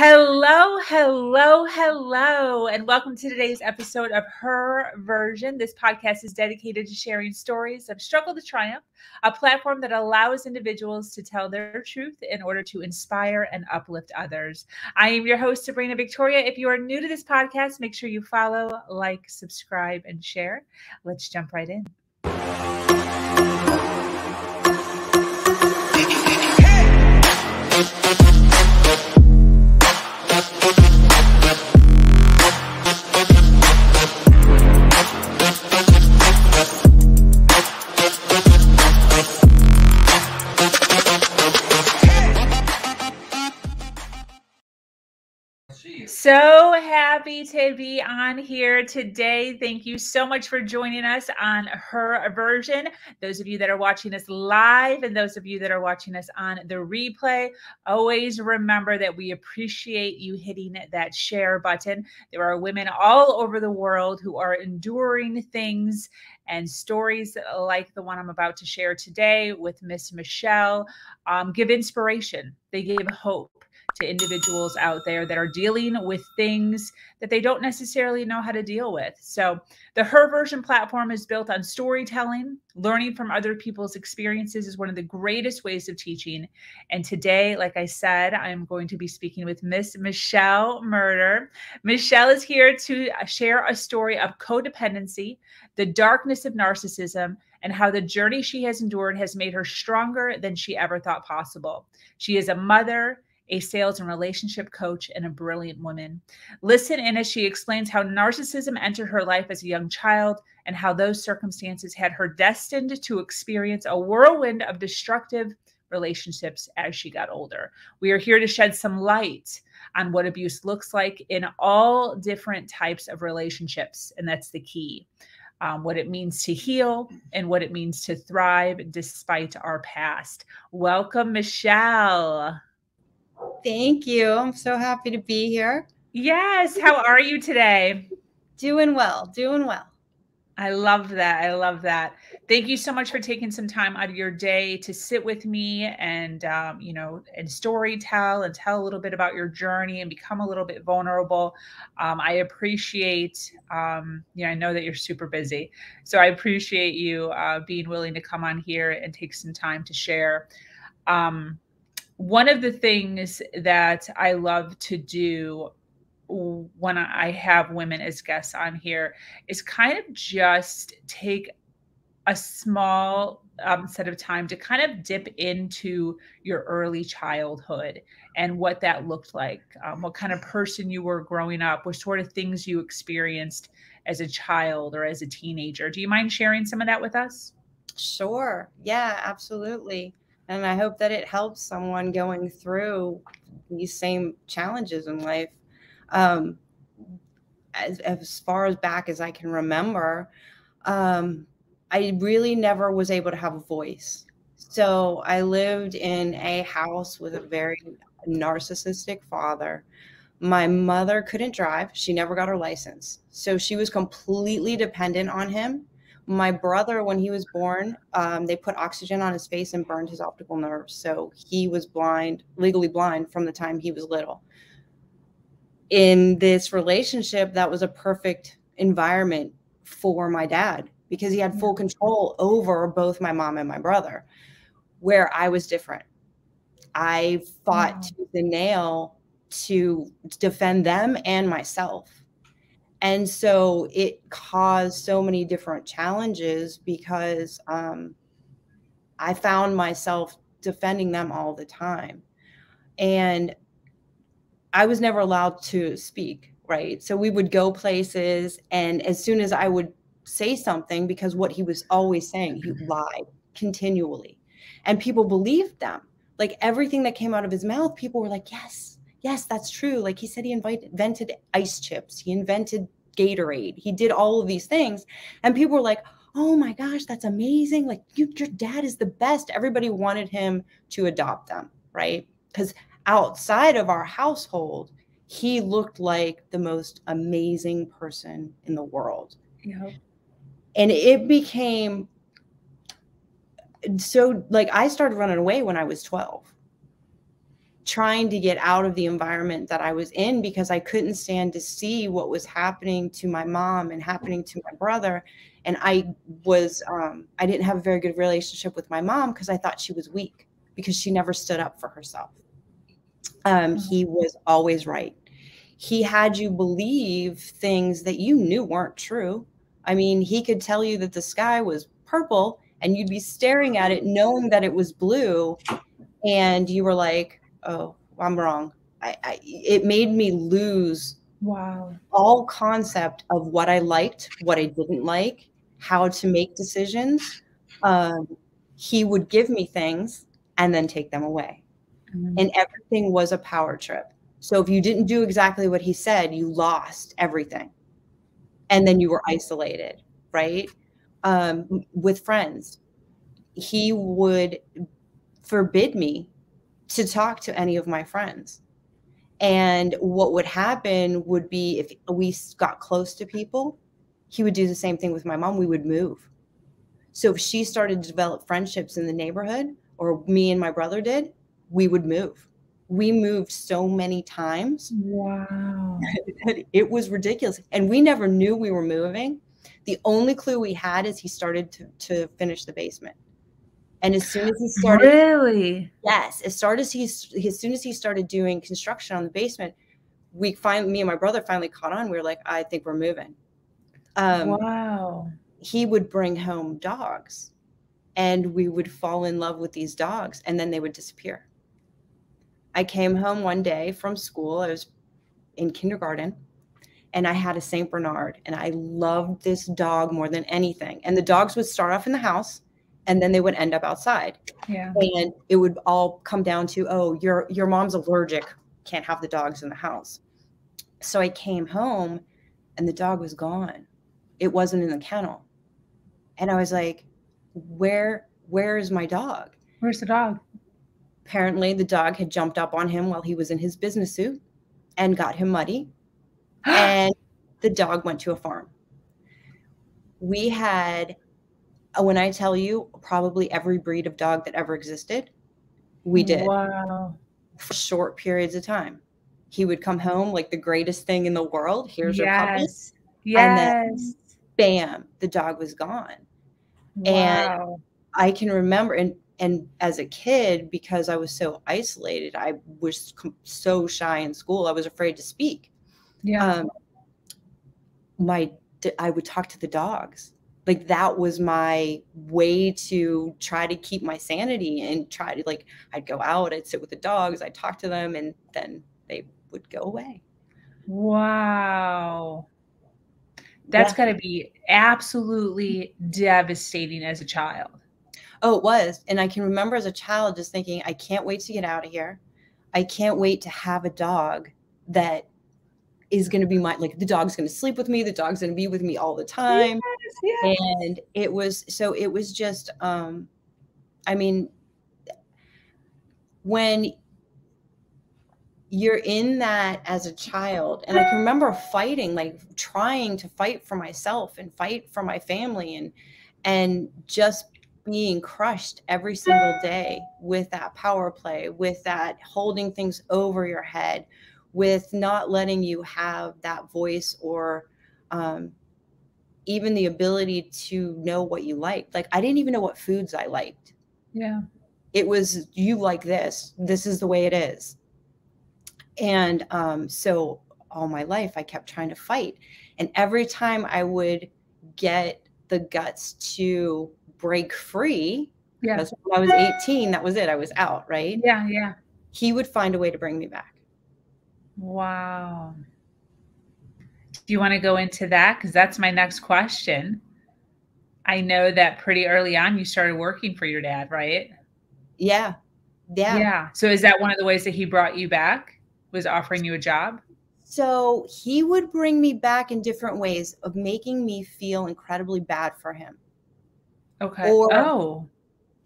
Hello, hello, hello, and welcome to today's episode of Her Version. This podcast is dedicated to sharing stories of struggle to triumph, a platform that allows individuals to tell their truth in order to inspire and uplift others. I am your host, Sabrina Victoria. If you are new to this podcast, make sure you follow, like, subscribe, and share. Let's jump right in. So happy to be on here today. Thank you so much for joining us on Her Version. Those of you that are watching us live and those of you that are watching us on the replay, always remember that we appreciate you hitting that share button. There are women all over the world who are enduring things and stories like the one I'm about to share today with Miss Michelle give inspiration. They give hope to individuals out there that are dealing with things that they don't necessarily know how to deal with. So the Her Version platform is built on storytelling. Learning from other people's experiences is one of the greatest ways of teaching. And today, like I said, I'm going to be speaking with Miss Michelle Myrter. Michelle is here to share a story of codependency, the darkness of narcissism, and how the journey she has endured has made her stronger than she ever thought possible. She is a mother, a sales and relationship coach, and a brilliant woman. Listen in as she explains how narcissism entered her life as a young child and how those circumstances had her destined to experience a whirlwind of destructive relationships as she got older. We are here to shed some light on what abuse looks like in all different types of relationships, and that's the key. What it means to heal and what it means to thrive despite our past. Welcome, Michelle. Thank you. I'm so happy to be here. Yes. How are you today? Doing well, doing well. I love that. I love that. Thank you so much for taking some time out of your day to sit with me and, and story tell and tell a little bit about your journey and become a little bit vulnerable. I appreciate, I know that you're super busy. So I appreciate you being willing to come on here and take some time to share. One of the things that I love to do when I have women as guests on here is kind of just take a small set of time to kind of dip into your early childhood and what that looked like, what kind of person you were growing up, what sort of things you experienced as a child or as a teenager. Do you mind sharing some of that with us? Sure. Yeah, absolutely. And I hope that it helps someone going through these same challenges in life. As far as back as I can remember, I really never was able to have a voice. So I lived in a house with a very narcissistic father. My mother couldn't drive. She never got her license. So she was completely dependent on him. My brother, when he was born, they put oxygen on his face and burned his optical nerves. So he was blind, legally blind from the time he was little. In this relationship, that was a perfect environment for my dad because he had full control over both my mom and my brother, where I was different. I fought tooth and nail to defend them and myself. And so it caused so many different challenges because I found myself defending them all the time. And I was never allowed to speak, right? So we would go places, and as soon as I would say something, because what he was always saying, he lied continually. And people believed them. Like everything that came out of his mouth, people were like, yes, that's true. Like he said he invented ice chips. He invented Gatorade. He did all of these things. And people were like, oh my gosh, that's amazing. Like your dad is the best. Everybody wanted him to adopt them, right? Because outside of our household, he looked like the most amazing person in the world. Yeah. And it became so, like, I started running away when I was 12. trying to get out of the environment that I was in because I couldn't stand to see what was happening to my mom and happening to my brother. And I didn't have a very good relationship with my mom because I thought she was weak because she never stood up for herself. He was always right. He had you believe things that you knew weren't true. I mean, he could tell you that the sky was purple and you'd be staring at it knowing that it was blue. And you were like, oh, I'm wrong. It made me lose all concept of what I liked, what I didn't like, how to make decisions. He would give me things and then take them away. And everything was a power trip. So if you didn't do exactly what he said, you lost everything. And then you were isolated, right? With friends, he would forbid me to talk to any of my friends. And what would happen would be if we got close to people, he would do the same thing with my mom. We would move. So if she started to develop friendships in the neighborhood, or me and my brother did, we would move. We moved so many times. Wow. It was ridiculous. And we never knew we were moving. The only clue we had is he started to finish the basement. And as soon as he started, really? Yes, as soon as he started doing construction on the basement, me and my brother finally caught on. We were like, I think we're moving. Wow. He would bring home dogs and we would fall in love with these dogs and then they would disappear. I came home one day from school. I was in kindergarten and I had a Saint Bernard and I loved this dog more than anything. And the dogs would start off in the house and then they would end up outside. Yeah. And it would all come down to, oh, your mom's allergic, can't have the dogs in the house. So I came home and the dog was gone. It wasn't in the kennel. And I was like, where is my dog? Where's the dog? Apparently the dog had jumped up on him while he was in his business suit and got him muddy. And the dog went to a farm. We had, when I tell you, probably every breed of dog that ever existed, we did. Wow. For short periods of time. He would come home like the greatest thing in the world. Here's your puppy. Yes. And then bam, the dog was gone. Wow. And I can remember, and as a kid, because I was so isolated, I was so shy in school. I was afraid to speak. Yeah. I would talk to the dogs. Like that was my way to try to keep my sanity and try to I'd go out, I'd sit with the dogs, I'd talk to them, and then they would go away. Wow. That's got to be absolutely devastating as a child. Oh, it was. And I can remember as a child just thinking, I can't wait to get out of here. I can't wait to have a dog that is going to be the dog's going to sleep with me. The dog's going to be with me all the time. Yes. And it was just, I mean, when you're in that as a child, and I can remember fighting, trying to fight for myself and fight for my family and just being crushed every single day with that power play, with that holding things over your head, with not letting you have that voice or even the ability to know what you liked. I didn't even know what foods I liked. Yeah. It was, you like this is the way it is. And so all my life I kept trying to fight. And every time I would get the guts to break free, because when I was 18, that was it. I was out, right? Yeah, yeah. He would find a way to bring me back. Wow. Do you want to go into that? Because that's my next question. I know that pretty early on you started working for your dad, right? Yeah. Yeah. Yeah. So is that one of the ways that he brought you back, was offering you a job? So he would bring me back in different ways of making me feel incredibly bad for him. Okay. Or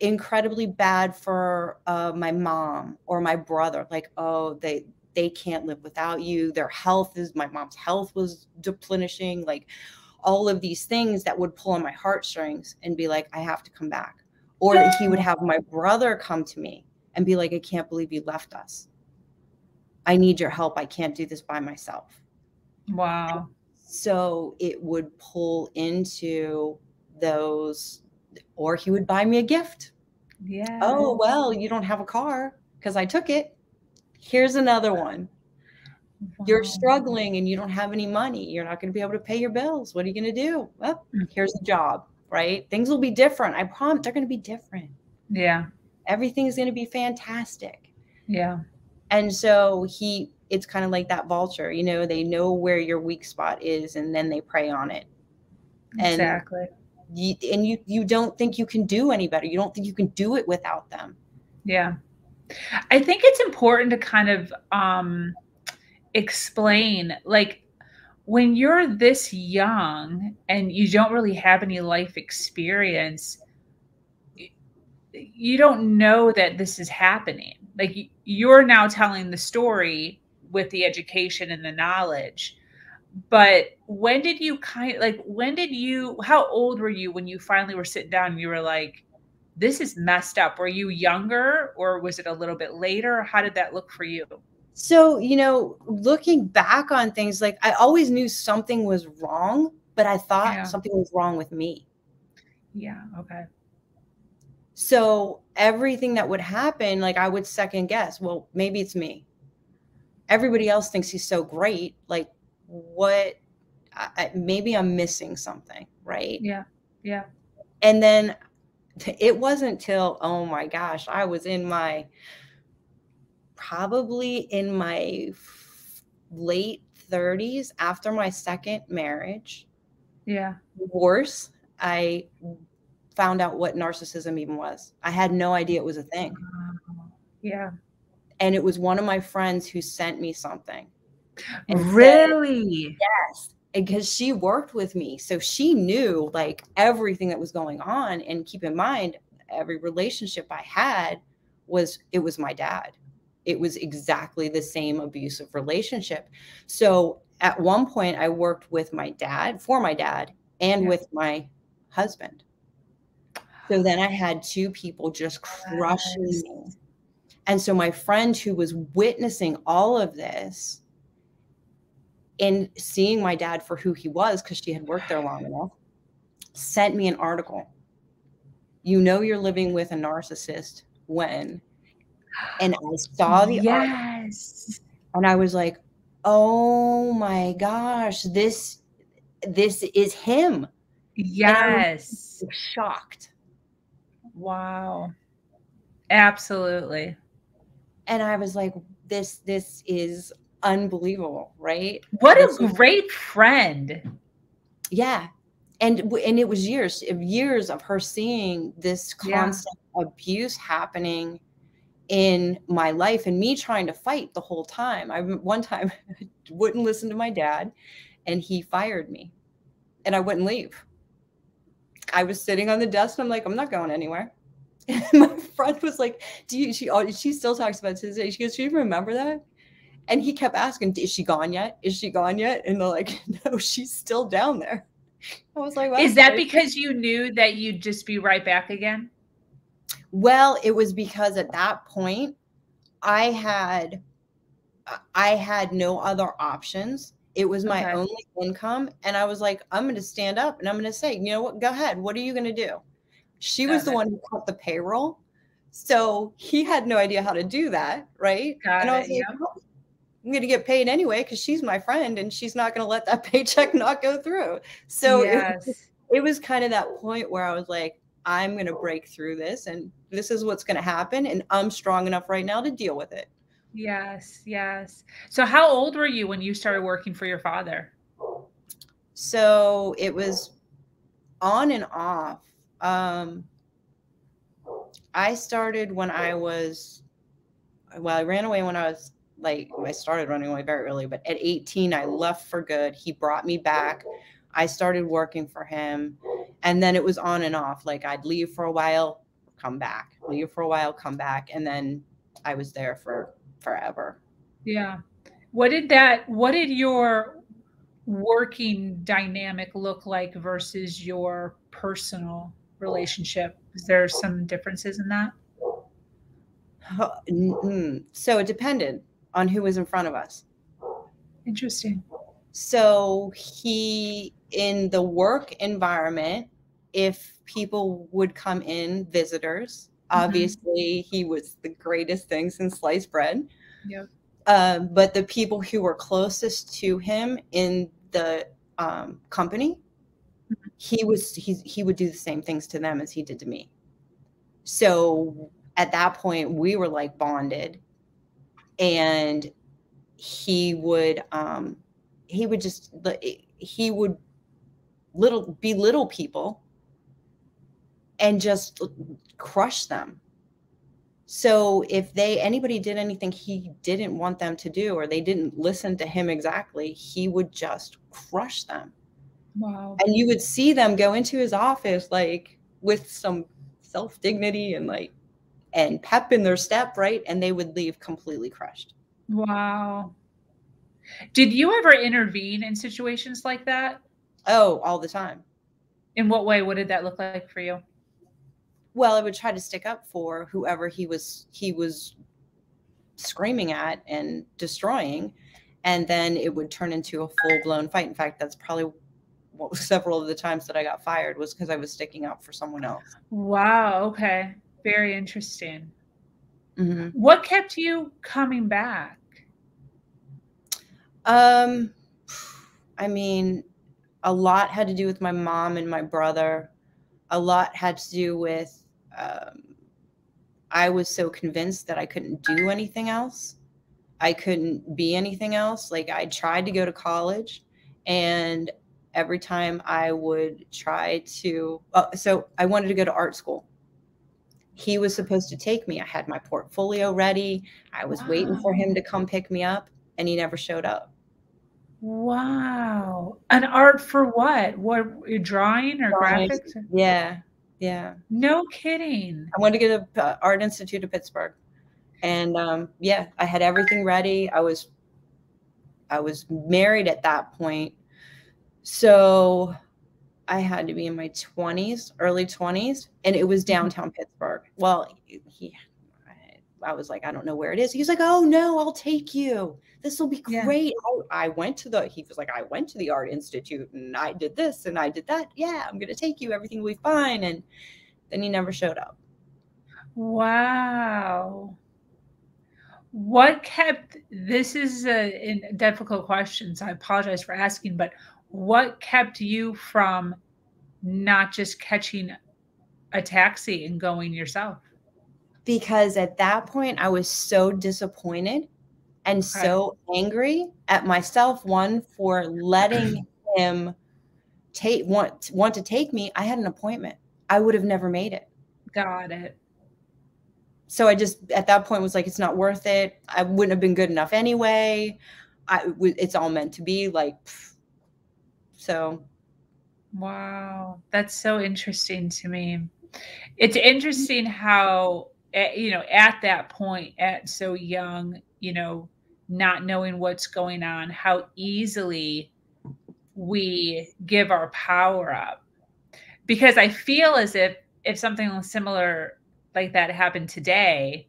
incredibly bad for my mom or my brother. They can't live without you. My mom's health was deplenishing. All of these things that would pull on my heartstrings and be like, I have to come back. Or he would have my brother come to me and be like, I can't believe you left us. I need your help. I can't do this by myself. Wow. So it would pull into those, or he would buy me a gift. Yeah. Oh, well, you don't have a car because I took it. Here's another one. You're Wow. struggling and you don't have any money. You're not going to be able to pay your bills. What are you going to do? Well, here's a job, right? Things will be different. I promise they're going to be different. Yeah. Everything's going to be fantastic. Yeah. And so it's kind of like that vulture, they know where your weak spot is and then they prey on it. Exactly. And you don't think you can do any better. You don't think you can do it without them. Yeah. I think it's important to kind of explain, like, when you're this young and you don't really have any life experience, you don't know that this is happening. Like, you're now telling the story with the education and the knowledge. But when did you how old were you when you finally were sitting down and you were like, this is messed up? Were you younger or was it a little bit later? How did that look for you? So, looking back on things, like I always knew something was wrong, but I thought something was wrong with me. Yeah. Okay. So everything that would happen, like I would second guess, well, maybe it's me. Everybody else thinks he's so great. Like maybe I'm missing something, right? Yeah. Yeah. And then it wasn't till, oh my gosh, I was probably in my late 30s after my second marriage. Yeah. Divorce, I found out what narcissism even was. I had no idea it was a thing. Yeah. And it was one of my friends who sent me something. Really? Said, yes. Because she worked with me. So she knew like everything that was going on. And keep in mind, every relationship I had it was my dad. It was exactly the same abusive relationship. So at one point I worked with my dad, for my dad, and with my husband. So then I had two people just crushing me. And so my friend who was witnessing all of this and seeing my dad for who he was, because she had worked there long enough, sent me an article. You know you're living with a narcissist when, and I saw the article and I was like, oh my gosh, this is him. Yes. And I was shocked. Wow. Absolutely. And I was like, this is unbelievable, right? What a great friend. Yeah. And it was years of her seeing this constant abuse happening in my life and me trying to fight the whole time. One time wouldn't listen to my dad and he fired me and I wouldn't leave. I was sitting on the desk and I'm like, I'm not going anywhere. And my friend was like, she still talks about it to this day. She goes, do you remember that? And he kept asking, is she gone yet? Is she gone yet? And they're like, no, she's still down there. I was like, well, is that because you knew that you'd just be right back again? Well, it was because at that point I had no other options. It was my only income. And I was like, I'm going to stand up and I'm going to say, you know what, go ahead. What are you going to do? She was the one who cut the payroll. So he had no idea how to do that. Right. And I was like, oh, I'm going to get paid anyway, because she's my friend and she's not going to let that paycheck not go through. So it was kind of that point where I was like, I'm going to break through this and this is what's going to happen. And I'm strong enough right now to deal with it. Yes. Yes. So how old were you when you started working for your father? So it was on and off. I started when I ran away when I was I started running away very early, but at 18, I left for good. He brought me back. I started working for him. And then it was on and off. Like I'd leave for a while, come back, leave for a while, come back. And then I was there for forever. Yeah. What did your working dynamic look like versus your personal relationship? Is there some differences in that? So it depended on who was in front of us. Interesting. So in the work environment, if people would come in, visitors, obviously he was the greatest thing since sliced bread. Yep. But the people who were closest to him in the company, he would do the same things to them as he did to me. So at that point, we were like bonded, and he would belittle people and just crush them. So if anybody did anything he didn't want them to do, or they didn't listen to him exactly, he would just crush them. Wow. And you would see them go into his office like with some self-dignity and pep in their step, right? And they would leave completely crushed. Wow. Did you ever intervene in situations like that? Oh, all the time. In what way? What did that look like for you? Well, I would try to stick up for whoever he was screaming at and destroying, and then it would turn into a full-blown fight. In fact, that's probably several of the times that I got fired was because I was sticking up for someone else. Wow. Okay. Very interesting. Mm-hmm. What kept you coming back? I mean, a lot had to do with my mom and my brother. A lot had to do with I was so convinced that I couldn't do anything else. I couldn't be anything else. Like, I tried to go to college, and every time I would try to, so I wanted to go to art school. He was supposed to take me. I had my portfolio ready. I was waiting for him to come pick me up, and he never showed up. Wow. An art for what? What, drawing or graphics? Yeah. Yeah. No kidding. I wanted to go to Art Institute of Pittsburgh. And yeah, I had everything ready. I was married at that point. So I had to be in my 20s, early 20s, and it was downtown Pittsburgh. Well, I was like, I don't know where it is. He's like, oh no, I'll take you. This will be great. Yeah. He was like, I went to the Art Institute and I did this and I did that. Yeah, I'm going to take you. Everything will be fine. And then he never showed up. Wow. What kept, this is a difficult question, so I apologize for asking, but what kept you from not just catching a taxi and going yourself? Because at that point, I was so disappointed and so angry at myself, one, for letting him want to take me. I had an appointment. I would have never made it. Got it. So I just, at that point, was like, it's not worth it. I wouldn't have been good enough anyway. It's all meant to be, like, so. Wow. That's so interesting to me. It's interesting how, at that point, at so young, not knowing what's going on, how easily we give our power up. Because I feel as if something similar like that happened today,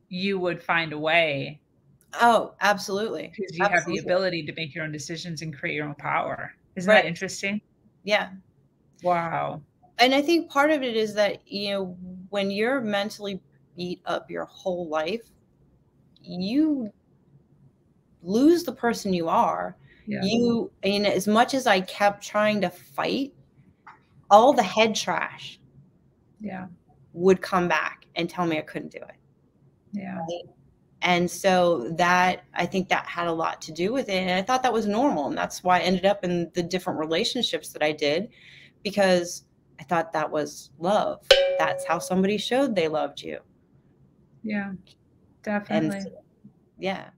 you would find a way. Oh, absolutely. Because you have the ability to make your own decisions and create your own power. Isn't that interesting? Yeah. Wow. And I think part of it is that, when you're mentally beat up your whole life, you lose the person you are. Yeah. And as much as I kept trying to fight, all the head trash would come back and tell me I couldn't do it. Yeah. Right? And so I think that had a lot to do with it. And I thought that was normal. And that's why I ended up in the different relationships that I did, because I thought that was love. That's how somebody showed they loved you. Yeah, definitely. Yeah.